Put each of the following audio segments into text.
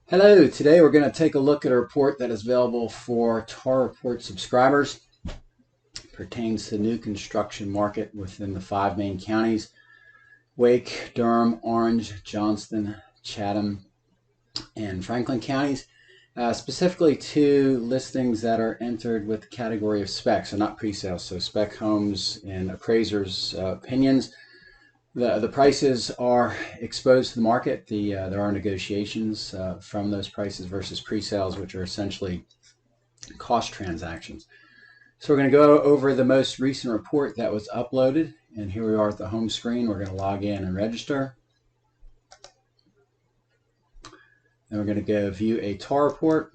Hello, today we're going to take a look at a report that is available for TARR Reports subscribers. It pertains to the new construction market within the 5 main counties: Wake, Durham, Orange, Johnston, Chatham, and Franklin counties. Specifically to listings that are entered with the category of spec, so not pre-sales, so spec homes in appraisers' opinions. The prices are exposed to the market. There are negotiations from those prices versus pre-sales, which are essentially cost transactions. So we're going to go over the most recent report that was uploaded, and here we are at the home screen. We're going to log in and register. Then we're going to go view a TARR report.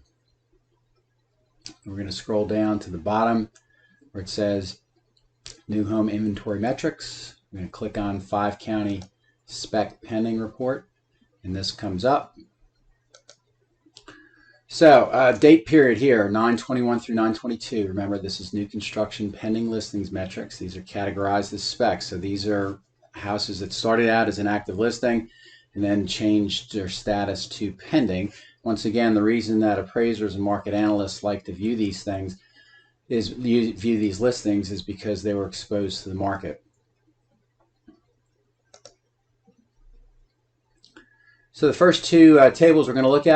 We're going to scroll down to the bottom where it says new home inventory metrics. We're going to click on 5 county spec pending report, and this comes up. So date period here, 9/21 through 9/22. Remember, this is new construction pending listings metrics. These are categorized as specs. So these are houses that started out as an active listing and then changed their status to pending. Once again, the reason that appraisers and market analysts like to view these things is view these listings is because they were exposed to the market. So the first two tables we're going to look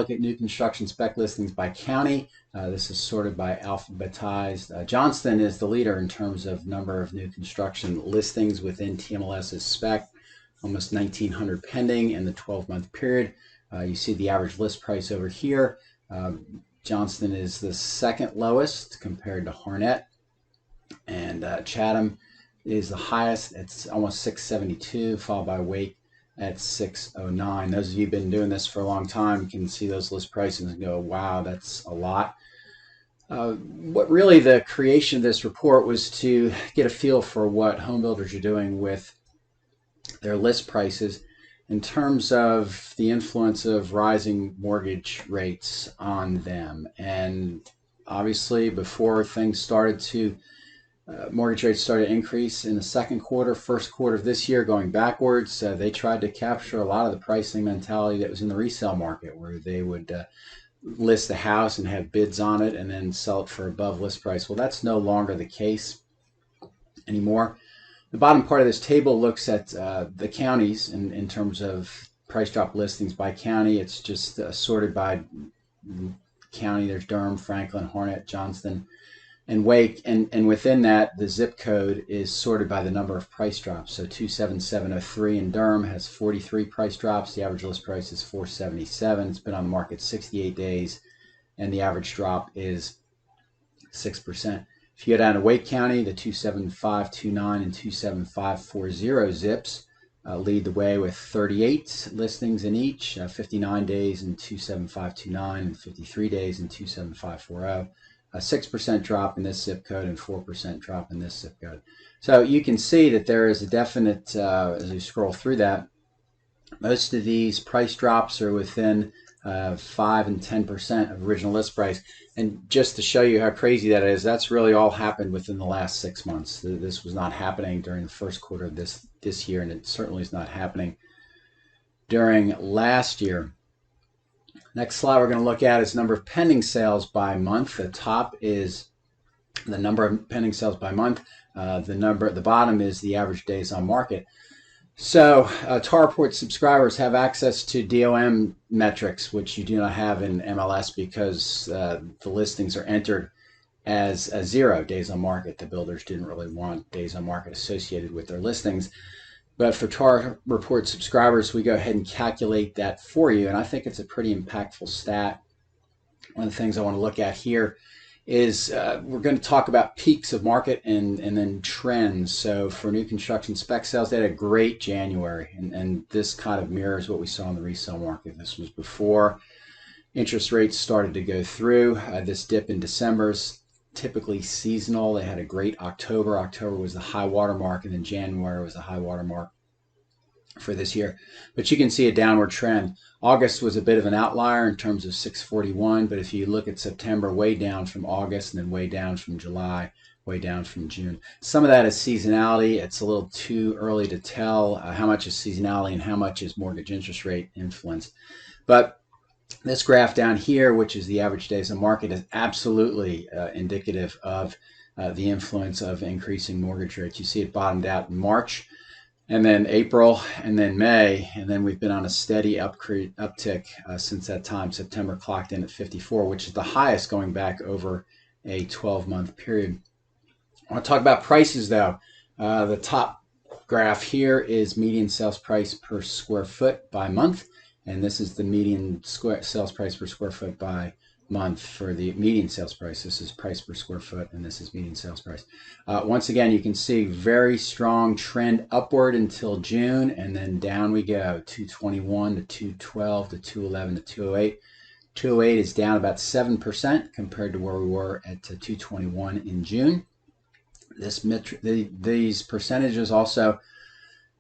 at new construction spec listings by county. This is sorted by alphabetized. Johnston is the leader in terms of number of new construction listings within TMLS's spec, almost 1,900 pending in the 12-month period. You see the average list price over here. Johnston is the second lowest compared to Harnett, and Chatham is the highest. It's almost 672, followed by Wake at 609. Those of you who've been doing this for a long time can see those list prices and go, wow, that's a lot. What really the creation of this report was to get a feel for what home builders are doing with their list prices in terms of the influence of rising mortgage rates on them. And obviously, before things started to mortgage rates started to increase in the second quarter, first quarter of this year, going backwards. They tried to capture a lot of the pricing mentality that was in the resale market, where they would list the house and have bids on it and then sell it for above list price. Well, that's no longer the case anymore. The bottom part of this table looks at the counties in terms of price drop listings by county. It's just sorted by county. There's Durham, Franklin, Harnett, Johnston, and Wake, and within that, the zip code is sorted by the number of price drops. So 27703 in Durham has 43 price drops. The average list price is 477. It's been on the market 68 days, and the average drop is 6%. If you go down to Wake County, the 27529 and 27540 zips lead the way with 38 listings in each, 59 days in 27529 and 53 days in 27540. A 6% drop in this zip code and 4% drop in this zip code. So you can see that there is a definite, as you scroll through that, most of these price drops are within 5 and 10% of original list price. And just to show you how crazy that is, that's really all happened within the last 6 months. This was not happening during the first quarter of this year, and it certainly is not happening during last year. Next slide we're going to look at is number of pending sales by month. The top is the number of pending sales by month. The number at the bottom is the average days on market. So TARR Reports subscribers have access to DOM metrics, which you do not have in MLS because the listings are entered as 0 days on market. The builders didn't really want days on market associated with their listings. But for TARR Report subscribers, we go ahead and calculate that for you, and I think it's a pretty impactful stat. One of the things I want to look at here is we're going to talk about peaks of market and then trends. So for new construction spec sales, they had a great January, and this kind of mirrors what we saw in the resale market. This was before interest rates started to go through. This dip in December is typically seasonal. They had a great October. October was the high water mark, and then January was the high water mark for this year. But you can see a downward trend. August was a bit of an outlier in terms of 641, but if you look at September, way down from August, and then way down from July, way down from June. Some of that is seasonality. It's a little too early to tell how much is seasonality and how much is mortgage interest rate influence. But This graph down here, which is the average days on market, is absolutely indicative of the influence of increasing mortgage rates. You see it bottomed out in March, and then April, and then May, and then we've been on a steady uptick since that time. September clocked in at 54, which is the highest going back over a 12-month period. I want to talk about prices, though. The top graph here is median sales price per square foot by month, and this is the median sales price per square foot by month for the median sales price. This is price per square foot, and this is median sales price. Once again, you can see very strong trend upward until June, and then down we go, 221 to 212 to 211 to 208. 208 is down about 7% compared to where we were at 221 in June. These percentages also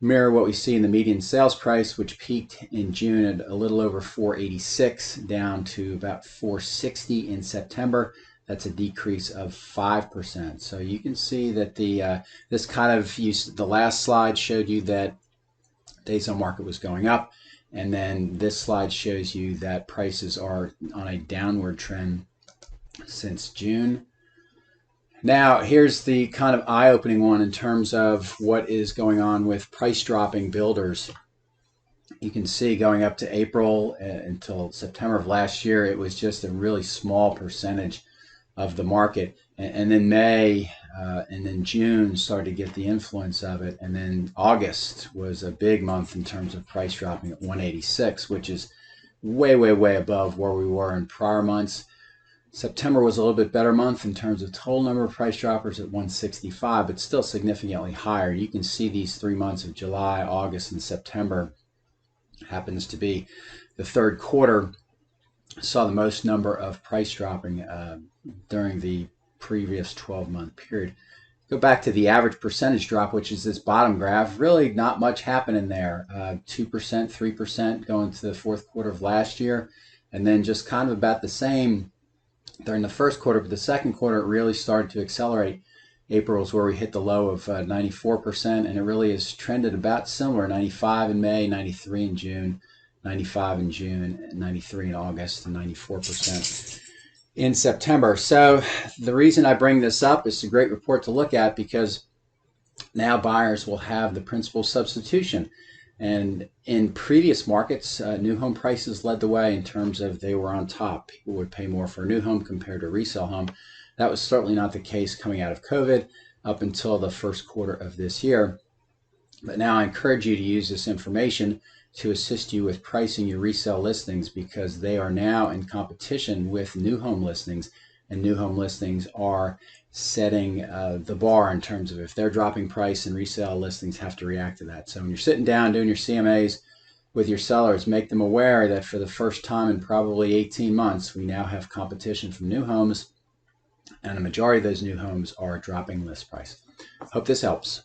mirror what we see in the median sales price, which peaked in June at a little over 486, down to about 460 in September. That's a decrease of 5%. So you can see that this kind of the last slide showed you that days on market was going up, and then this slide shows you that prices are on a downward trend since June. Now, here's the kind of eye-opening one in terms of what is going on with price-dropping builders. You can see going up to April until September of last year, it was just a really small percentage of the market. And then May and then June started to get the influence of it. And then August was a big month in terms of price dropping at 186, which is way, way, way above where we were in prior months. September was a little bit better month in terms of total number of price droppers at 165, but still significantly higher. You can see these 3 months of July, August, and September happens to be the third quarter, saw the most number of price dropping during the previous 12-month period. Go back to the average percentage drop, which is this bottom graph. Really not much happening there. 2%, 3% going to the fourth quarter of last year, and then just kind of about the same during the first quarter, but the second quarter it really started to accelerate. April is where we hit the low of 94%, and it really has trended about similar, 95 in May, 93 in June, 95 in June, 93 in August, and 94% in September. So the reason I bring this up is a great report to look at, because now buyers will have the principal substitution. And in previous markets, new home prices led the way in terms of they were on top. People would pay more for a new home compared to a resale home. That was certainly not the case coming out of COVID up until the first quarter of this year. But now I encourage you to use this information to assist you with pricing your resale listings, because they are now in competition with new home listings, and new home listings are setting the bar in terms of if they're dropping price, and resale listings have to react to that. So when you're sitting down doing your CMAs with your sellers, make them aware that for the first time in probably 18 months, we now have competition from new homes, and the majority of those new homes are dropping list price. Hope this helps.